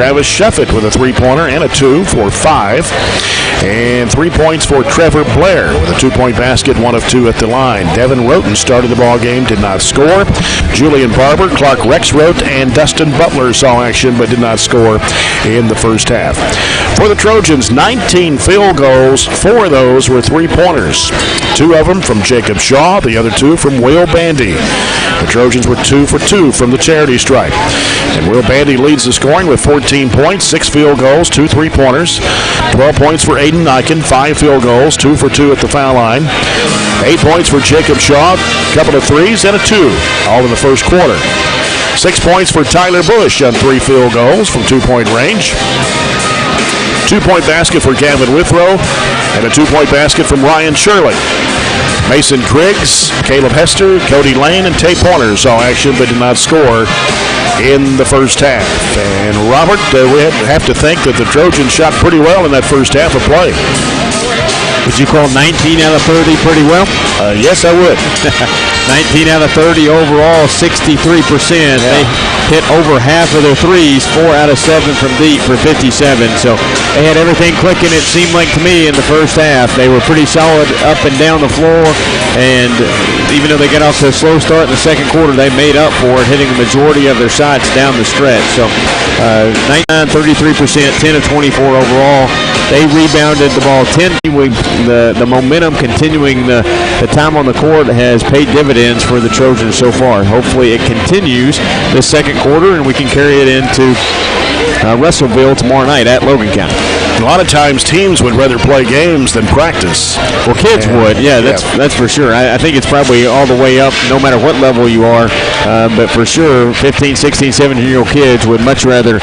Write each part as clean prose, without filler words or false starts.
Travis Shuffett with a three-pointer and a 2 for 5. And 3 points for Trevor Blair with a 2-point basket, 1 of 2 at the line. Devin Roten started the ball game, did not score. Julian Barber, Clark Rexroth, and Dustin Butler saw action but did not score in the first half. For the Trojans, 19 field goals. 4 of those were three-pointers. 2 of them from Jacob Shaw, the other 2 from Will Bandy. The Trojans were 2 for 2 from the charity stripe. And Will Bandy leads the scoring with 14 points, 6 field goals, 2 three-pointers. 12 points for Aiden Nyken, 5 field goals, 2 for 2 at the foul line. 8 points for Jacob Shaw, a couple of threes and a 2, all in the first quarter. 6 points for Tyler Bush on 3 field goals from 2-point range. 2-point basket for Gavin Withrow and a 2-point basket from Ryan Shirley. Mason Griggs, Caleb Hester, Cody Lane, and Tate Pointer saw action but did not score in the first half. And Robert, we have to think that the Trojans shot pretty well in that first half of play. Would you call 19 out of 30 pretty well? Yes, I would. 19 out of 30 overall, 63%. Yeah. They hit over half of their threes, 4 out of 7 from deep for 57. So they had everything clicking, it seemed like to me, in the first half. They were pretty solid up and down the floor, and even though they got off to a slow start in the second quarter, they made up for it, hitting the majority of their shots down the stretch. So 99, 33%, 10 of 24 overall. They rebounded the ball 10. The momentum continuing the time on the court has paid dividends for the Trojans so far. Hopefully it continues this second quarter and we can carry it into Russellville tomorrow night at Logan County. A lot of times teams would rather play games than practice. Well, kids would. Yeah, that's for sure. I think it's probably all the way up, no matter what level you are. But for sure, 15, 16, 17-year-old kids would much rather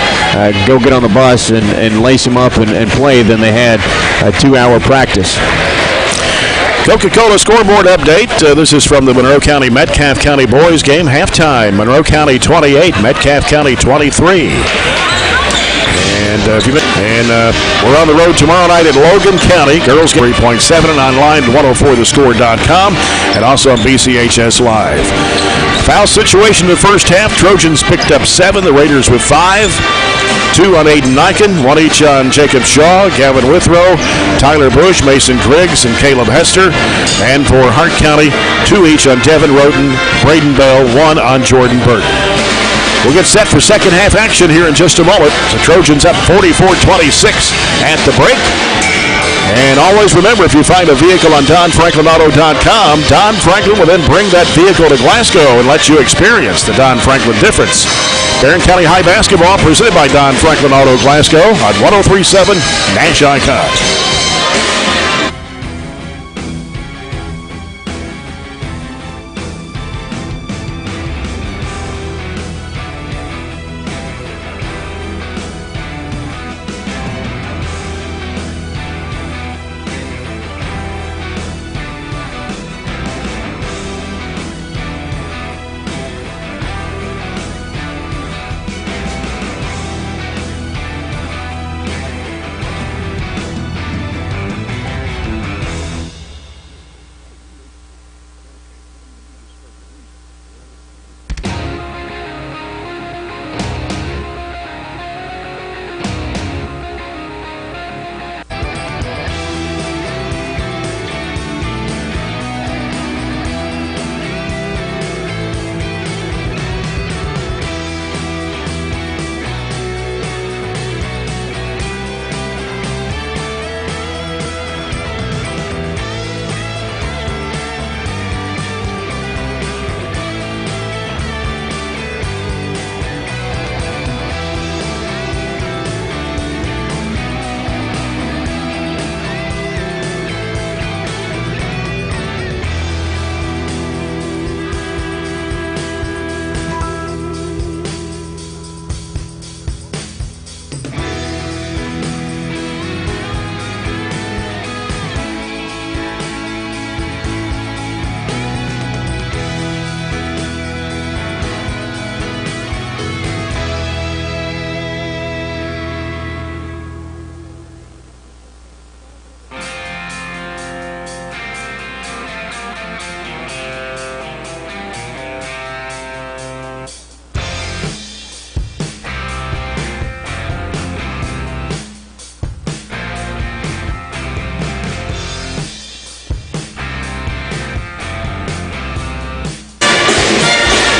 go get on the bus and lace them up and play than they had a 2-hour practice. Coca-Cola scoreboard update. This is from the Monroe County Metcalfe County boys game. Halftime, Monroe County 28, Metcalfe County 23. And we're on the road tomorrow night at Logan County. Girls get 3.7 and online at 104thescore.com and also on BCHS Live. Foul situation in the first half. Trojans picked up 7. The Raiders with 5. 2 on Aiden Nyken, 1 each on Jacob Shaw, Gavin Withrow, Tyler Bush, Mason Griggs, and Caleb Hester. And for Hart County, 2 each on Devin Roten, Braden Bell, 1 on Jordan Burton. We'll get set for second half action here in just a moment. The Trojans up 44-26 at the break. And always remember, if you find a vehicle on DonFranklinAuto.com, Don Franklin will then bring that vehicle to Glasgow and let you experience the Don Franklin difference. Barren County High Basketball presented by Don Franklin Auto Glasgow on 103.7 Nash Icon.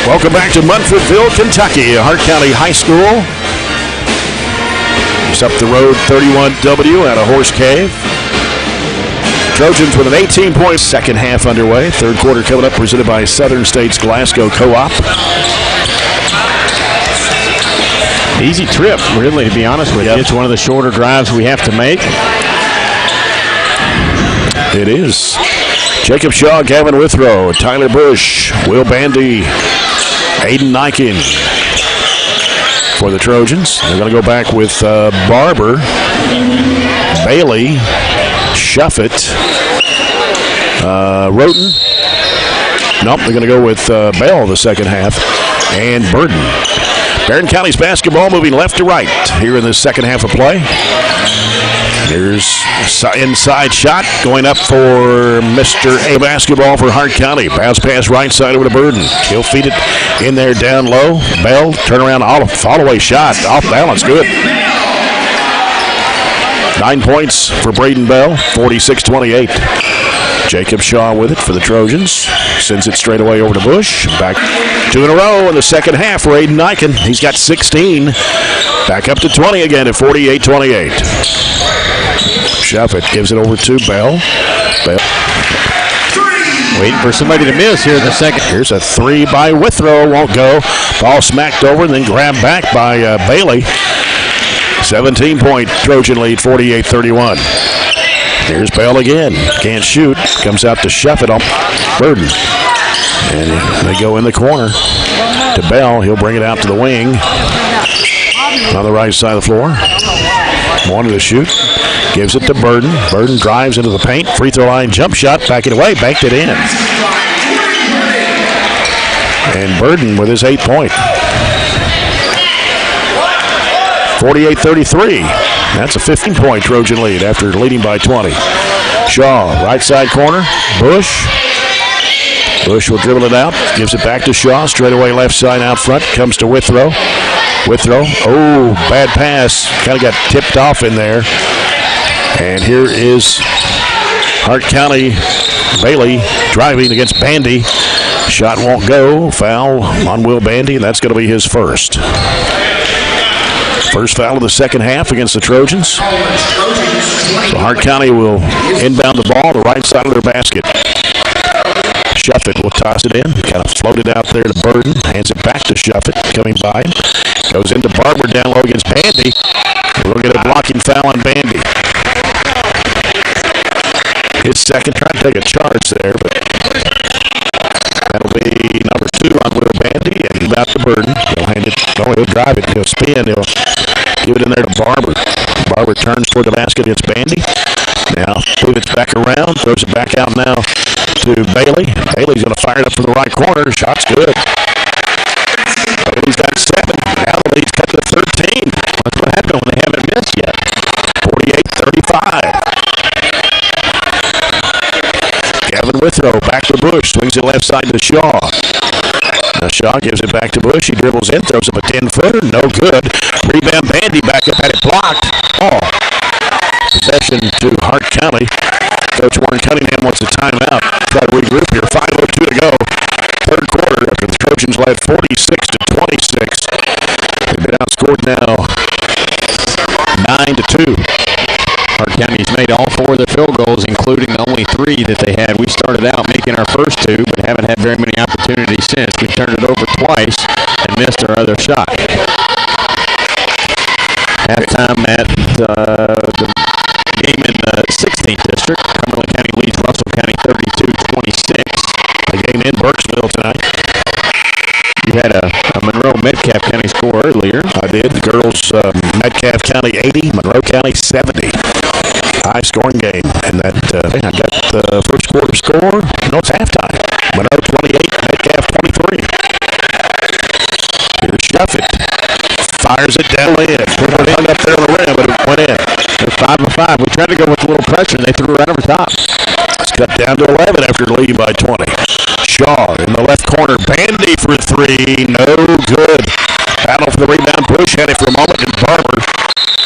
Welcome back to Munfordville, Kentucky. Hart County High School. It's up the road, 31W out of Horse Cave. Trojans with an 18-point second half underway. Third quarter coming up, presented by Southern States Glasgow Co-op. Easy trip, really, to be honest with you. It's one of the shorter drives we have to make. It is. Jacob Shaw, Gavin Withrow, Tyler Bush, Will Bandy, Aiden Nykin for the Trojans. They're going to go back with Barber, Bailey, Shuffett, Roten. Nope, they're going to go with Bell the second half, and Burden. Barren County's basketball moving left to right here in the second half of play. Here's inside shot going up for Mr. A basketball for Hart County. Bounce pass right side over to Burden. He'll feed it in there down low. Bell, turnaround, all the way shot. Off balance, good. 9 points for Braden Bell, 46-28. Jacob Shaw with it for the Trojans. Sends it straight away over to Bush. Back 2 in a row in the second half for Aiden Nykin. He's got 16. Back up to 20 again at 48-28. Shuffett gives it over to Bell. Waiting for somebody to miss here in the second. Here's a three by Withrow. Won't go. Ball smacked over and then grabbed back by Bailey. 17-point Trojan lead, 48-31. Here's Bell again. Can't shoot. Comes out to Shuffett on Burden. And they go in the corner to Bell. He'll bring it out to the wing on the right side of the floor. Wanted to shoot. Gives it to Burden. Burden drives into the paint. Free throw line jump shot. Back it away. Banked it in. And Burden with his 8-point. 48-33. That's a 15-point Trojan lead after leading by 20. Shaw, right side corner. Bush. Bush will dribble it out. Gives it back to Shaw. Straight away left side out front. Comes to Withrow. Withrow. Oh, bad pass. Kind of got tipped off in there. And here is Hart County. Bailey driving against Bandy. Shot won't go. Foul on Will Bandy, and that's going to be his first. First foul of the second half against the Trojans. So Hart County will inbound the ball to the right side of their basket. Shuffett will toss it in. Kind of float it out there to Burden. Hands it back to Shuffett, coming by him. Goes into Barber down low against Bandy. We'll get a blocking foul on Bandy. His second, trying to take a charge there, but that'll be number 2 on Will Bandy, and about to Burden. He'll hand it, he'll drive it, he'll spin, he'll give it in there to Barber. Barber turns toward the basket against Bandy. Now pivots back around, throws it back out now to Bailey. Bailey's going to fire it up from the right corner. Shot's good. Bailey's got 7. Now the lead's cut to 13. That's what happened when they haven't missed yet. 48-35. Gavin Withrow back to Bush. Swings it left side to Shaw. Now Shaw gives it back to Bush. He dribbles in, throws up a 10-footer. No good. Rebound Bandy back up, had it blocked. Oh. Possession to Hart County. Coach Warren Cunningham wants a timeout. Try to regroup here. 5:02 to go. Third quarter after the Trojans led 46-26. They've been outscored now 9-2. Hart County's made all 4 of their field goals, including the only 3 that they had. We started out making our first 2, but haven't had very many opportunities since. We turned it over twice and missed our other shot. Halftime at the game in the 16th district. Cumberland County leads Russell County 32-26. The game in Burkesville tonight. You had a Monroe Metcalf County score earlier. I did. The girls, Metcalf County 80, Monroe County 70. High scoring game. And that I got the first quarter score. No, it's halftime. Monroe 28, Metcalf 23. Here's Shuffett. Fires it down in. It hung up there on the rim, but it went in. They're 5 of 5. We tried to go with a little pressure, and they threw it right over top. It's cut down to 11 after leading by 20. Shaw in the left corner. Bandy for 3. No good. Battle for the rebound. Bush had it for a moment, and Barber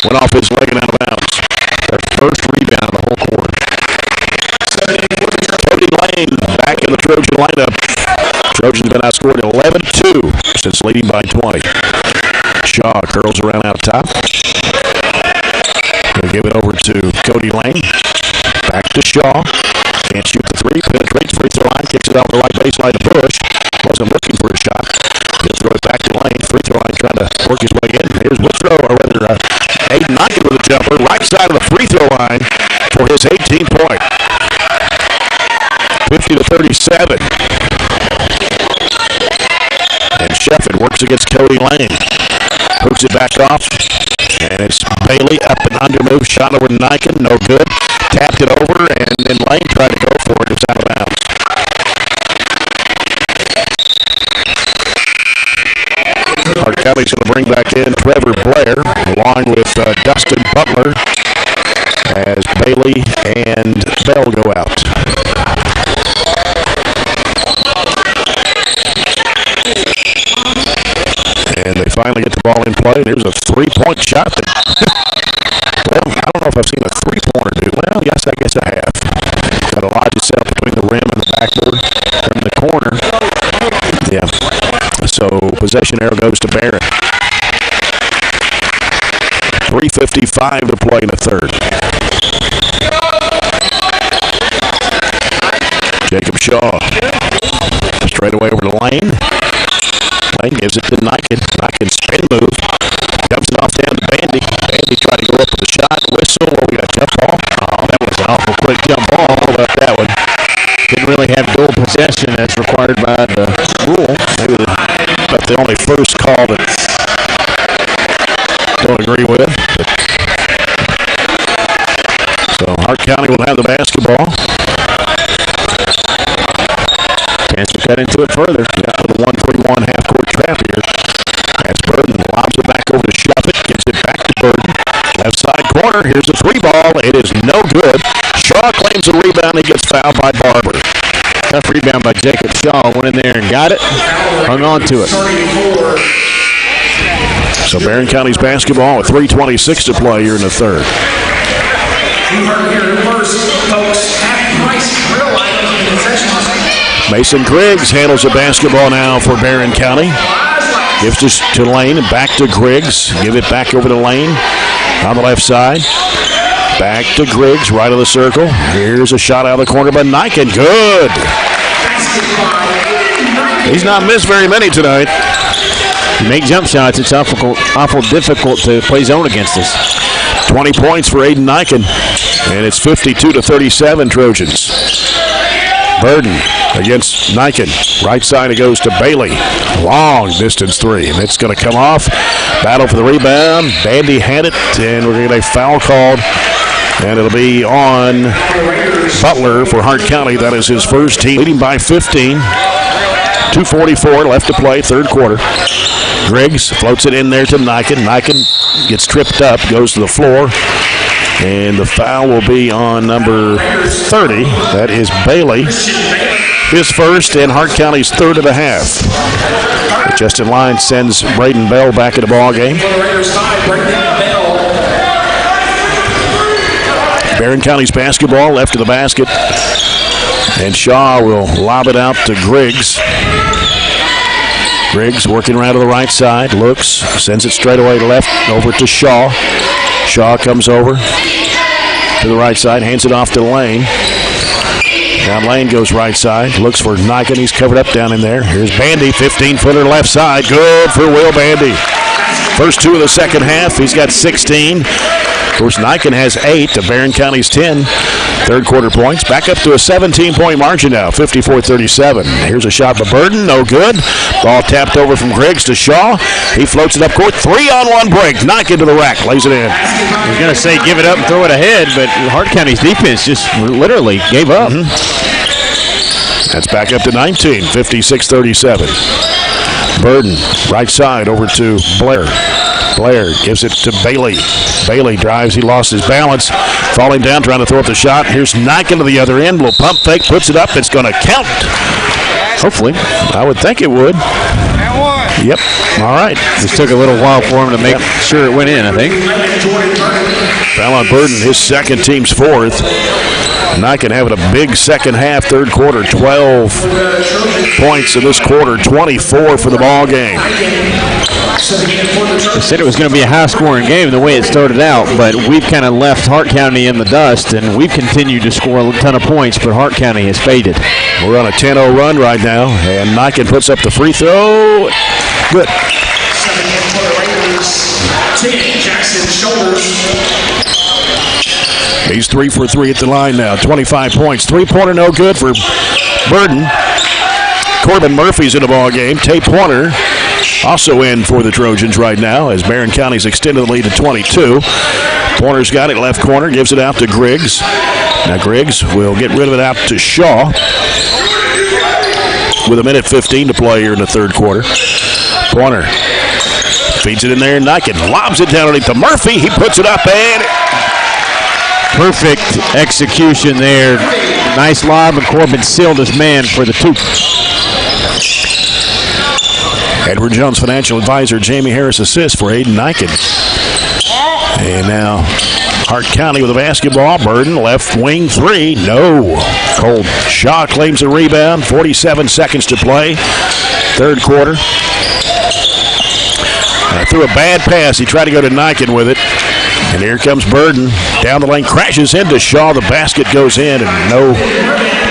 went off his leg and out of bounds. Their first rebound of the whole quarter. Cody Lane back in the Trojan lineup. Trojans been outscored 11-2 since leading by 20. Shaw curls around out top. He'll give it over to Cody Lane. Back to Shaw. Can't shoot the three. Penetrates free throw line. Kicks it out the right baseline to Bush. Wasn't looking for a shot. He'll throw it back to Lane. Free throw line trying to work his way in. Here's Woodrow, or rather Aiden Niken with a jumper. Right side of the free throw line for his 18-point. 50-37. And Shefford works against Cody Lane. Hooks it back off. And it's Bailey up and under move. Shot over to Niken. No good. Tapped it over, and then Lane tried to go for it. It's out of bounds. Hart County's going to bring back in Trevor Blair along with Dustin Butler as Bailey and Bell go out. And they finally get the ball in play. There's a three-point shot that, well, I don't know if I've seen a three-pointer do. Well, yes, I guess I have. Got a lodge set up between the rim and the backboard from the corner. Yeah. So possession arrow goes to Barren. 3:55 to play in the third. Jacob Shaw. Straight away over to Lane. Lane gives it to Niken. Niken spin move. Dumps it off down to Bandy. Bandy tried to go up with a shot. Whistle. Oh, we got a jump ball. Oh, that was an awful quick jump ball. How about that one? Didn't really have dual possession as required by the rule. Maybe the only first call that don't agree with. So Hart County will have the basketball. Chance to cut into it further. Got a little 1-3-1 half-court trap here. As Burden lobs it back over to Shuffett. Gets it back to Burden. Left side corner. Here's the three ball. It is no good. Shaw claims the rebound. He gets fouled by Barber. Tough rebound by Jacob Shaw. Went in there and got it. Hung on to it. So Barren County's basketball with 3:26 to play here in the third. You heard here first, folks. Half-price grill items in concessions. Mason Griggs handles the basketball now for Barren County. Gives this to Lane and back to Griggs. Give it back over to Lane on the left side. Back to Griggs, right of the circle. Here's a shot out of the corner by Niken. Good. He's not missed very many tonight. You make jump shots, it's awful difficult to play zone against us. 20 points for Aiden Niken. And it's 52-37 Trojans. Burden against Niken. Right side it goes to Bailey. Long distance three. And it's going to come off. Battle for the rebound. Bandy had it. And we're going to get a foul called. And it'll be on Butler for Hart County. That is his first team. Leading by 15. 2:44 left to play, third quarter. Griggs floats it in there to Niken. Niken gets tripped up, goes to the floor. And the foul will be on number 30. That is Bailey. His first and Hart County's third of the half. Justin Line sends Braden Bell back in the ball game. Barren County's basketball left of the basket. And Shaw will lob it out to Griggs. Griggs working around to the right side. Looks. Sends it straight away to left. Over to Shaw. Shaw comes over to the right side. Hands it off to Lane. Down Lane goes right side. Looks for Niken. He's covered up down in there. Here's Bandy. 15-footer left side. Good for Will Bandy. First two of the second half. He's got 16. Of course, Niken has 8 to Barren County's 10. Third quarter points. Back up to a 17-point margin now, 54-37. Here's a shot by Burden. No good. Ball tapped over from Griggs to Shaw. He floats it up court. 3-on-1 break. Niken to the rack. Lays it in. I was going to say give it up and throw it ahead, but Hart County's defense just literally gave up. That's back up to 19, 56-37. Burden, right side over to Blair. Blair gives it to Bailey. Bailey drives. He lost his balance. Falling down, trying to throw up the shot. Here's Niken to the other end. Little pump fake. Puts it up. It's going to count. Hopefully. I would think it would. Yep. All right. Just took a little while for him to make sure it went in, I think. Fallon Burden, his second, team's fourth. Niken having a big second half, third quarter, 12 points in this quarter, 24 for the ball game. I said it was going to be a high-scoring game the way it started out, but we've kind of left Hart County in the dust, and we've continued to score a ton of points, but Hart County has faded. We're on a 10-0 run right now, and Niken puts up the free throw. Good. He's 3 for 3 at the line now, 25 points. Three-pointer no good for Burden. Corbin Murphy's in the ball game. Tate Pointer also in for the Trojans right now as Barren County's extended the lead to 22. Pointer's got it left corner, gives it out to Griggs. Now Griggs will get rid of it out to Shaw with 1:15 to play here in the third quarter. Pointer feeds it in there. Niken lobs it down underneath to Murphy. He puts it up and perfect execution there. Nice lob, and Corbin sealed his man for the two. Edward Jones financial advisor Jamie Harris assists for Aiden Niken. And now Hart County with a basketball. Burden left wing three. No. Cold. Shaw claims the rebound. 47 seconds to play. Third quarter. Threw a bad pass. He tried to go to Niken with it. And here comes Burden. Down the lane, crashes into Shaw. The basket goes in, and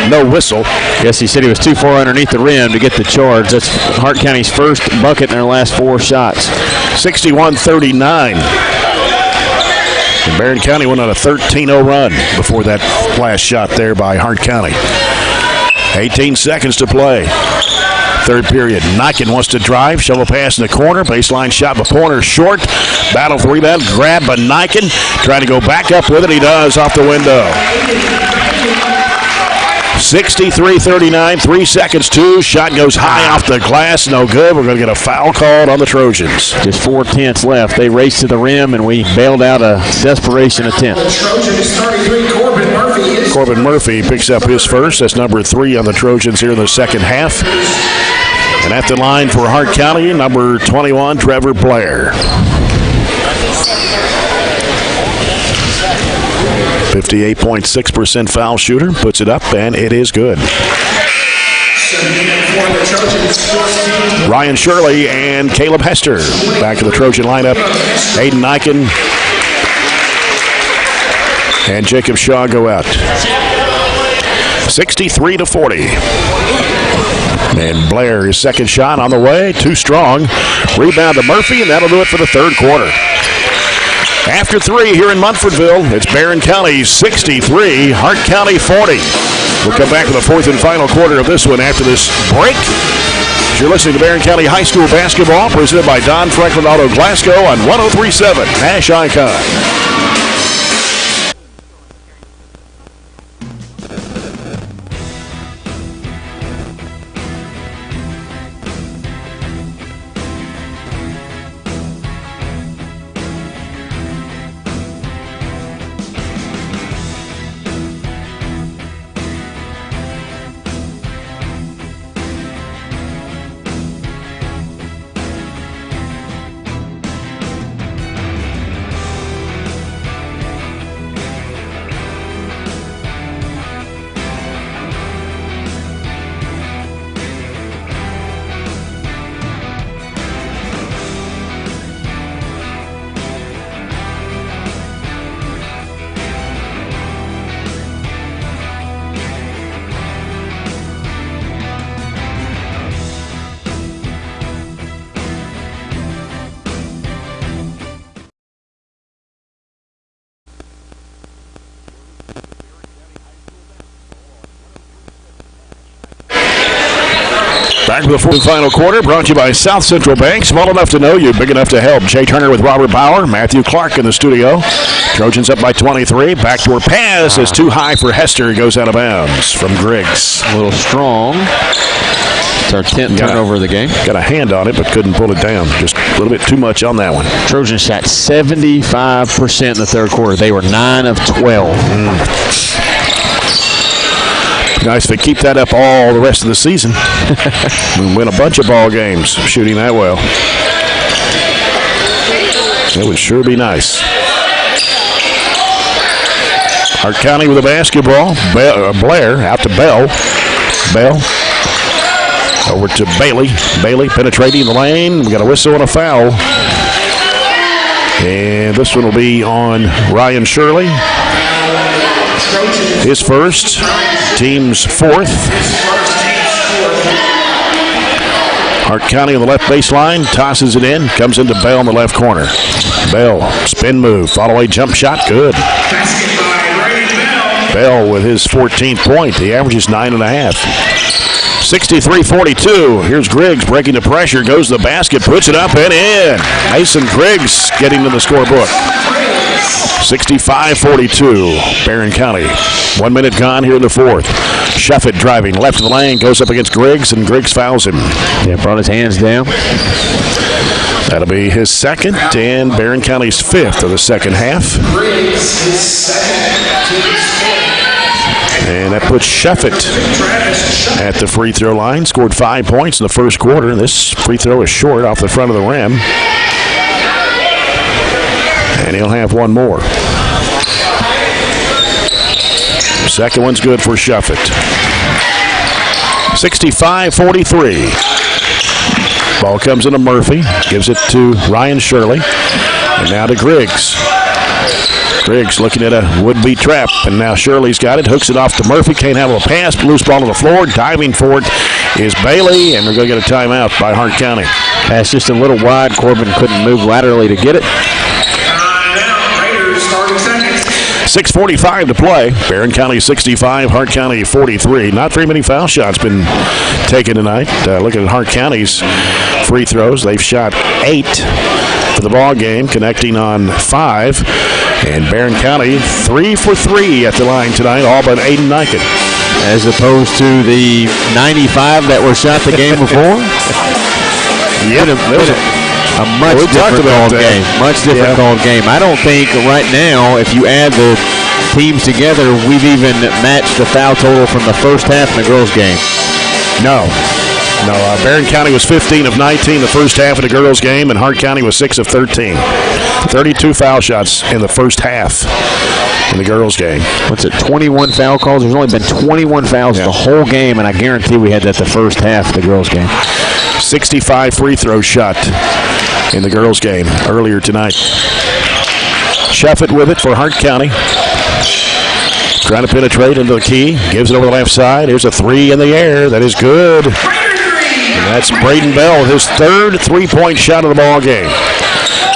no whistle. Yes, he said he was too far underneath the rim to get the charge. That's Hart County's first bucket in their last 4 shots. 61-39. And Barren County went on a 13-0 run before that last shot there by Hart County. 18 seconds to play. Third period. Niken wants to drive. Shovel pass in the corner. Baseline shot by Pointer short. Battle for rebound. Grab by Niken. Trying to go back up with it. He does off the window. 63-39. 3 seconds. 2. Shot goes high off the glass. No good. We're going to get a foul called on the Trojans. Just 4 tenths left. They raced to the rim, and we bailed out a desperation attempt. Corbin Murphy picks up his first. That's number 3 on the Trojans here in the second half. And at the line for Hart County, number 21, Trevor Blair. 58.6% foul shooter. Puts it up, and it is good. Ryan Shirley and Caleb Hester back in the Trojan lineup. Aiden Niken and Jacob Shaw go out. 63-40. And Blair, his second shot on the way. Too strong. Rebound to Murphy, and that'll do it for the third quarter. After 3 here in Munfordville, it's Barren County 63, Hart County 40. We'll come back to the fourth and final quarter of this one after this break. You're listening to Barren County High School basketball, presented by Don Franklin Auto Glasgow on 103.7 Nash Icon. Back to the fourth and final quarter, brought to you by South Central Bank. Small enough to know you, big enough to help. Jay Turner with Robert Bauer, Matthew Clark in the studio. Trojans up by 23. Backdoor pass is too high for Hester. Goes out of bounds from Griggs. A little strong. It's our 10th turnover of the game. Got a hand on it, but couldn't pull it down. Just a little bit too much on that one. Trojans shot 75% in the third quarter. They were 9 of 12. Nice if they keep that up all the rest of the season. And win a bunch of ball games shooting that well. It would sure be nice. Hart County with a basketball. Blair out to Bell. Bell over to Bailey. Bailey penetrating the lane. We got a whistle and a foul. And this one will be on Ryan Shirley. His first, team's fourth. Hart County on the left baseline, tosses it in, comes into Bell in the left corner. Bell, spin move, follow away jump shot, good. Bell with his 14th point. The average is 9.5. 63-42. Here's Griggs breaking the pressure, goes to the basket, puts it up and in. Mason Griggs getting to the scorebook. 65-42. Barren County. 1 minute gone here in the fourth. Shuffett driving left of the lane, goes up against Griggs, and Griggs fouls him. Yeah, brought his hands down. That'll be his second and Barren County's fifth of the second half. And that puts Shuffett at the free throw line. Scored 5 points in the first quarter. This free throw is short off the front of the rim. And he'll have one more. Second one's good for Shuffett. 65-43. Ball comes into Murphy. Gives it to Ryan Shirley. And now to Griggs. Griggs looking at a would-be trap, and now Shirley's got it. Hooks it off to Murphy. Can't have a pass. Loose ball to the floor. Diving for it is Bailey, and they're going to get a timeout by Hart County. Pass just a little wide. Corbin couldn't move laterally to get it. 6:45 to play. Barren County 65, Hart County 43. Not very many foul shots been taken tonight. Looking at Hart County's free throws, they've shot 8 for the ball game, connecting on 5. And Barren County 3 for 3 at the line tonight, all but Aiden Niken. As opposed to the 95 that were shot the game before. A much different called game. Much different called game. I don't think right now, if you add the teams together, we've even matched the foul total from the first half in the girls' game. No. Barren County was 15 of 19 the first half of the girls' game, and Hart County was 6 of 13. 32 foul shots in the first half in the girls' game. What's it, 21 foul calls? There's only been 21 fouls the whole game, and I guarantee we had that the first half of the girls' game. 65 free throw shot in the girls' game earlier tonight. Shuffett with it for Hart County. Trying to penetrate into the key. Gives it over the left side. Here's a three in the air. That is good. And that's Braden Bell, his third three-point shot of the ball game.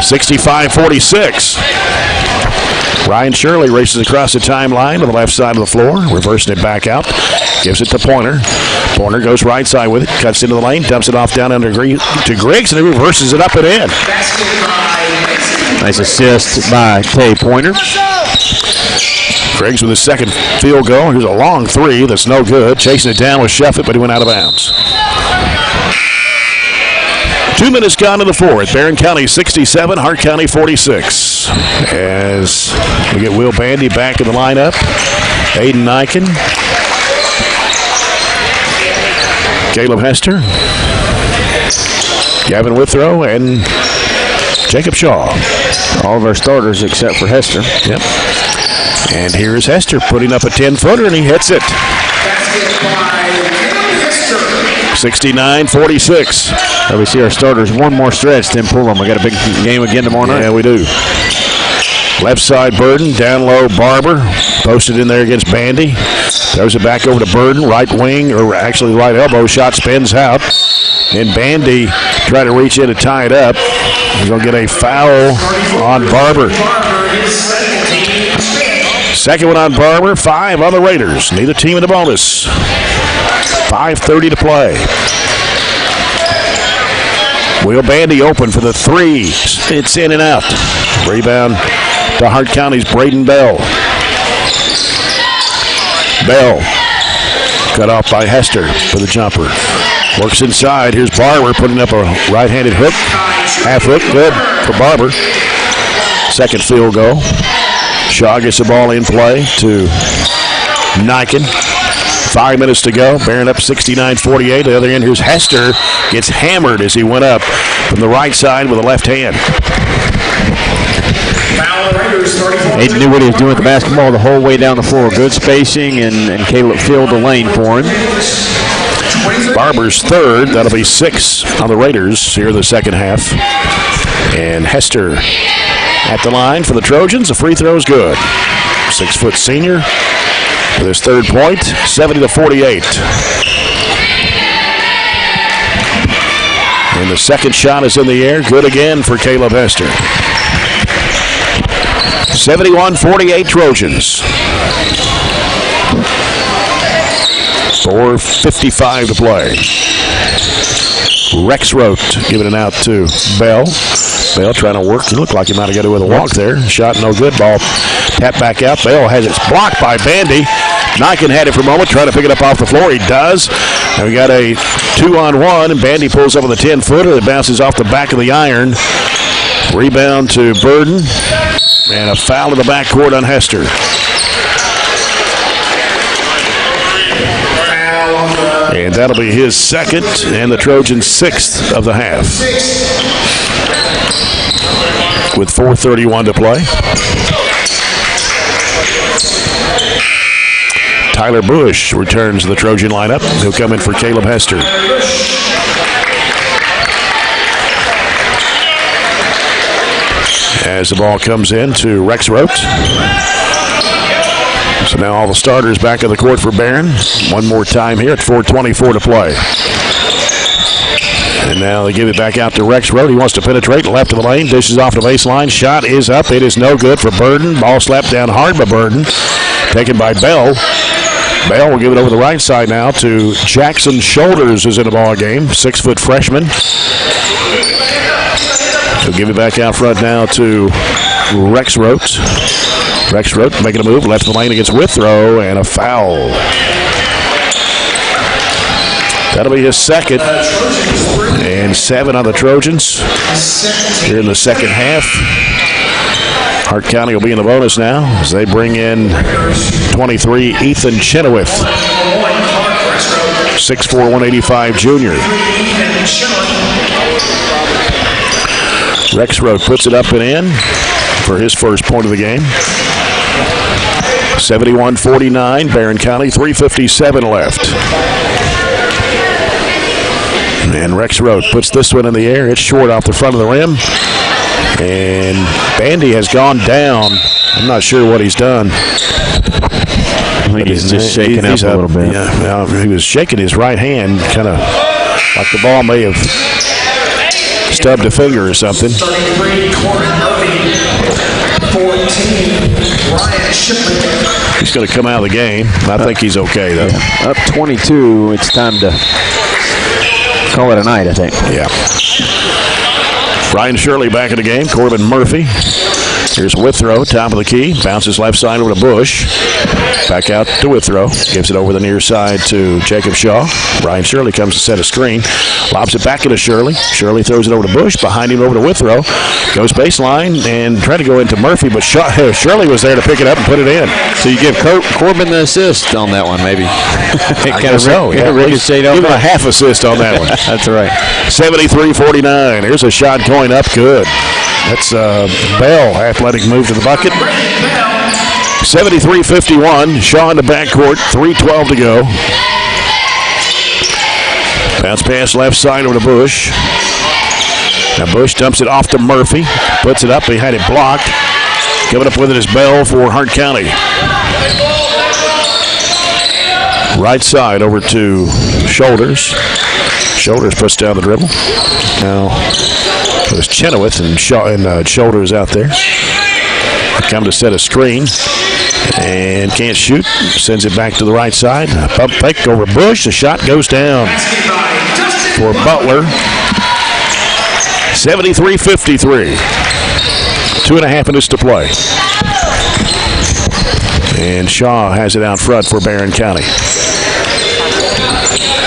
65-46. Ryan Shirley races across the timeline to the left side of the floor, reversing it back out. Gives it to Pointer. Pointer goes right side with it, cuts into the lane, dumps it off down under to Griggs, and he reverses it up and in. Nice assist by Tay Pointer. Griggs with his second field goal. Here's a long three that's no good. Chasing it down with Shuffett, but he went out of bounds. 2 minutes gone in the fourth. Barren County 67, Hart County 46. As we get Will Bandy back in the lineup. Aiden Niken. Caleb Hester. Gavin Withrow and Jacob Shaw. All of our starters except for Hester. Yep. And here's Hester putting up a 10-footer, and he hits it. 69-46. We see our starters one more stretch, then pull them. We got a big game again tomorrow night. Yeah, we do. Left side Burden, down low Barber. Posted in there against Bandy. Throws it back over to Burden, right wing, or actually right elbow. Shot spins out. And Bandy trying to reach in to tie it up. He's going to get a foul on Barber. Second one on Barber, 5 on the Raiders. Neither team in the bonus. 5:30 to play. Will Bandy open for the three. It's in and out. Rebound to Hart County's Braden Bell. Bell cut off by Hester for the jumper. Works inside. Here's Barber putting up a right-handed hook. Half hook, good for Barber. Second field goal. Shaw gets the ball in play to Niken. 5 minutes to go. Barren up 69-48. The other end, here's Hester. Gets hammered as he went up from the right side with the left hand. He knew what he was doing with the basketball the whole way down the floor. Good spacing, and Caleb filled the lane for him. Barber's third. That'll be 6 on the Raiders here in the second half. And Hester at the line for the Trojans. The free throw is good. 6-foot senior with his third point, 70-48. And the second shot is in the air. Good again for Caleb Hester. 71-48 Trojans. 4:55 to play. Rex Rote giving it out to Bell. Bell trying to work. He looked like he might have got away with a walk there. Shot no good. Ball tapped back out. Bell has it blocked by Bandy. Nyken had it for a moment, trying to pick it up off the floor. He does. And we got a 2-on-1, and Bandy pulls up with a 10-footer that bounces off the back of the iron. Rebound to Burden. And a foul in the backcourt on Hester. And that'll be his second, and the Trojans' 6th of the half. With 4:31 to play. Tyler Bush returns to the Trojan lineup. He'll come in for Caleb Hester. As the ball comes in to Rex Rote. So now all the starters back on the court for Barren. One more time here at 4:24 to play. And now they give it back out to Rex Rote. He wants to penetrate left of the lane. Dishes off the baseline. Shot is up. It is no good for Burden. Ball slapped down hard by Burden. Taken by Bell. Bell will give it over the right side now to Jackson Shoulders, who's in the ball game. 6-foot freshman. He'll give it back out front now to Rex Rote. Rex Rote making a move. Left of the lane against Withrow, and a foul. That'll be his second. And 7 on the Trojans here in the second half. Hart County will be in the bonus now as they bring in 23, Ethan Chenoweth. 6'4", 185 junior. Rex Rote puts it up and in for his first point of the game. 71-49, Barren County, 3:57 left. And Rex Rote puts this one in the air. It's short off the front of the rim. And Bandy has gone down. I'm not sure what he's done. I think he's just shaking up a little bit. Yeah, he was shaking his right hand, kind of like the ball may have stubbed a finger or something. 33, Corbin Murphy. 14, Brian Shipley. He's going to come out of the game. I think he's okay, though. Yeah. Up 22. It's time to call it a night, I think. Yeah. Brian Shirley back in the game. Corbin Murphy. Here's Withrow, top of the key. Bounces left side over to Bush. Back out to Withrow. Gives it over the near side to Jacob Shaw. Brian Shirley comes to set a screen. Lobs it back into Shirley. Shirley throws it over to Bush. Behind him over to Withrow. Goes baseline and tried to go into Murphy, but Shirley was there to pick it up and put it in. So you give Corbin the assist on that one, maybe. I guess so. Yeah. Give him a half assist on that one. That's right. 73-49. Here's a shot going up good. That's Bell, athletic move to the bucket. 73-51. Shaw in the backcourt. 3:12 to go. Bounce pass left side over to Bush. Now Bush dumps it off to Murphy. Puts it up. He had it blocked. Coming up with it is Bell for Hart County. Right side over to Shoulders. Shoulders puts down the dribble. Now it was Chenoweth and Shoulders out there. They come to set a screen and can't shoot. Sends it back to the right side. Pump fake over Bush. The shot goes down for Butler. 73-53. 2.5 minutes to play. And Shaw has it out front for Barren County.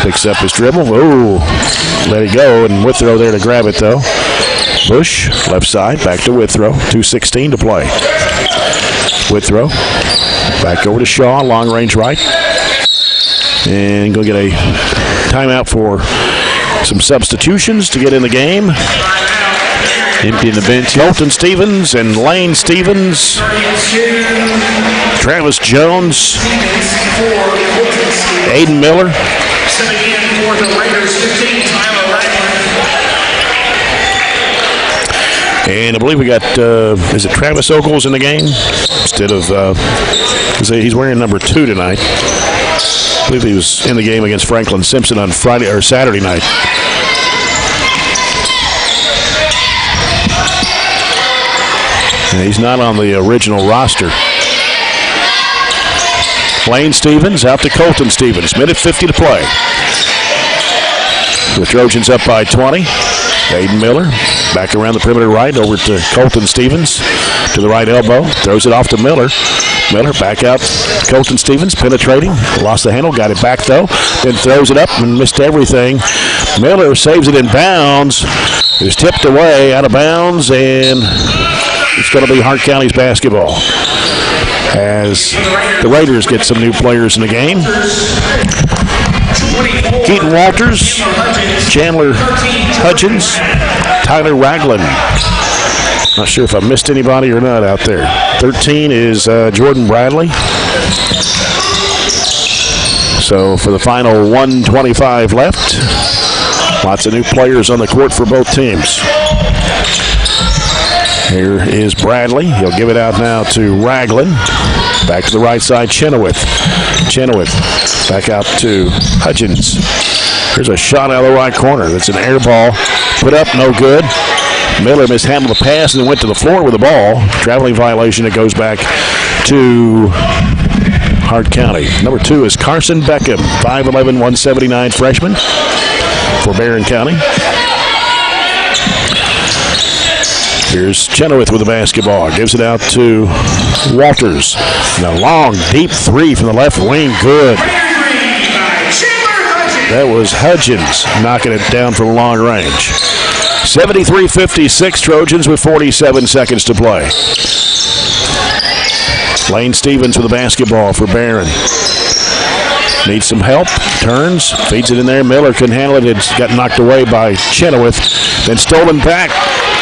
Picks up his dribble. Ooh, let it go, and Withrow there to grab it, though. Bush, left side, back to Withrow. 2:16 to play. Withrow, back over to Shaw, long range right. And go get a timeout for some substitutions to get in the game. Emptying the bench. Colton Stevens and Lane Stevens. Travis Jones. Aiden Miller. Stepping in for the Raiders, 15, Tyler Ragland. And I believe we got, is it Travis Ogles in the game? Instead of, he's wearing number 2 tonight. I believe he was in the game against Franklin Simpson on Friday or Saturday night. And he's not on the original roster. Lane Stevens out to Colton Stevens. Minute 50 to play. The Trojans up by 20. Aiden Miller back around the perimeter right over to Colton Stevens to the right elbow. Throws it off to Miller. Miller back out. Colton Stevens penetrating. Lost the handle. Got it back though. Then throws it up and missed everything. Miller saves it in bounds. It was tipped away out of bounds, and it's going to be Hart County's basketball as the Raiders get some new players in the game. Keaton Walters, Chandler Hudgens, Tyler Ragland. Not sure if I missed anybody or not out there. 13 is Jordan Bradley. So for the final 1:25 left, lots of new players on the court for both teams. Here is Bradley. He'll give it out now to Ragland. Back to the right side, Chenoweth. Chenoweth back out to Hudgens. Here's a shot out of the right corner. That's an air ball. Put up, no good. Miller mishandled the pass and then went to the floor with the ball. Traveling violation. It goes back to Hart County. Number 2 is Carson Beckham, 5'11", 179 freshman for Barren County. Here's Chenoweth with the basketball. Gives it out to Walters. And a long, deep 3 from the left wing. Good. That was Hudgens knocking it down from long range. 73-56 Trojans with 47 seconds to play. Lane Stevens with the basketball for Barren. Needs some help. Turns. Feeds it in there. Miller couldn't handle it. It got knocked away by Chenoweth. Then stolen back.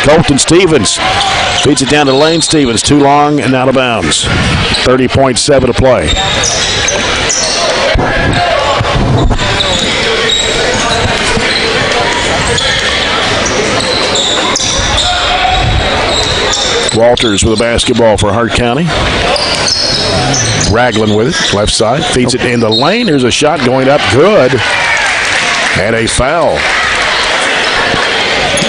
Colton Stevens feeds it down to Lane Stevens. Too long and out of bounds. 30.7 to play. Walters with the basketball for Hart County. Ragland with it, left side. Feeds it in the lane. There's a shot going up. Good. And a foul.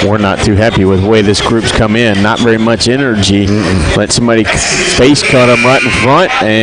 We're not too happy with the way this group's come in. Not very much energy. Let somebody face cut them right in front. And